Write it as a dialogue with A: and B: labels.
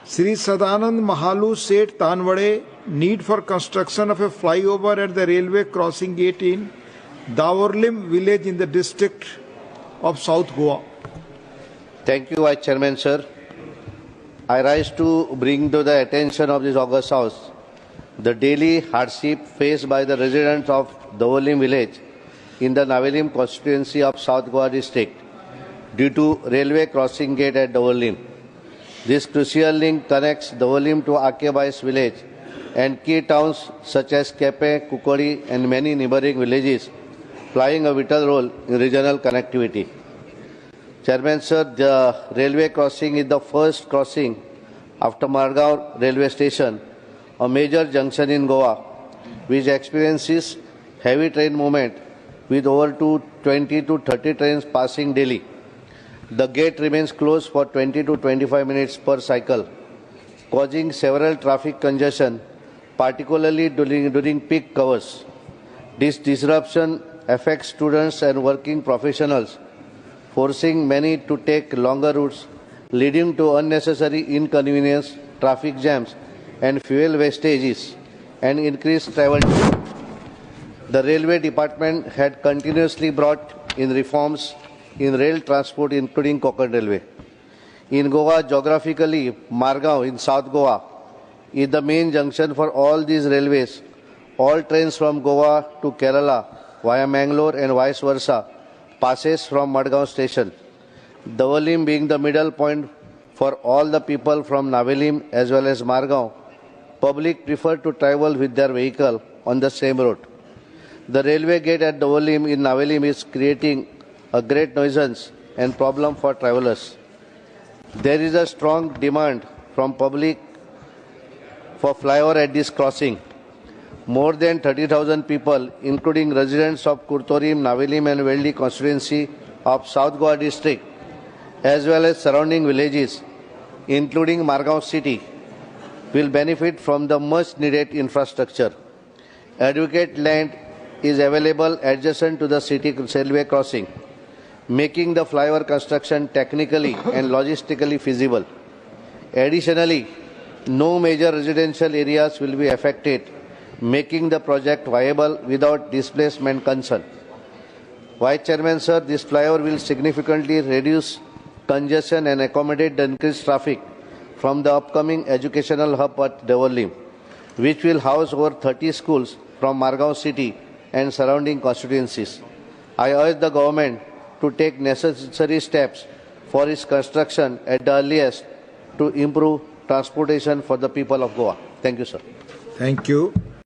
A: Sri Sadanand Mahalu said Tanwade, need for construction of a flyover at the railway crossing gate in Davorlim village in the district of South Goa.
B: Thank you, Vice Chairman, sir. I rise to bring to the attention of this August House the daily hardship faced by the residents of Davorlim village in the Navelim constituency of South Goa district due to railway crossing gate at Davorlim. This crucial link connects Davorlim to Akebais village and key towns such as Kepe, Kukori and many neighboring villages, playing a vital role in regional connectivity. Chairman, sir, the railway crossing is the first crossing after Margao railway station, a major junction in Goa, which experiences heavy train movement with over 20 to 30 trains passing daily. The gate remains closed for 20 to 25 minutes per cycle, causing several traffic congestion, particularly during peak hours. This disruption affects students and working professionals, forcing many to take longer routes, leading to unnecessary inconvenience, traffic jams, and fuel wastages, and increased travel time. The Railway Department had continuously brought in reforms in rail transport, including Konkan Railway. In Goa, geographically, Margao in South Goa is the main junction for all these railways. All trains from Goa to Kerala via Mangalore and vice versa passes from Madgaon station. Davorlim being the middle point for all the people from Navelim as well as Margao, public prefer to travel with their vehicle on the same route. The railway gate at Davorlim in Navelim is creating a great nuisance and problem for travellers. There is a strong demand from public for flyover at this crossing. More than 30,000 people, including residents of Kurtorim, Navelim and Veldi constituency of South Goa district, as well as surrounding villages, including Margao city, will benefit from the much needed infrastructure. Adequate land is available adjacent to the city railway crossing, making the flyover construction technically and logistically feasible. Additionally, no major residential areas will be affected, making the project viable without displacement concern. Vice Chairman, sir, this flyover will significantly reduce congestion and accommodate the increased traffic from the upcoming educational hub at Davorlim, which will house over 30 schools from Margao city and surrounding constituencies. I urge the government to take necessary steps for its construction at the earliest to improve transportation for the people of Goa. Thank you, sir.
A: Thank you.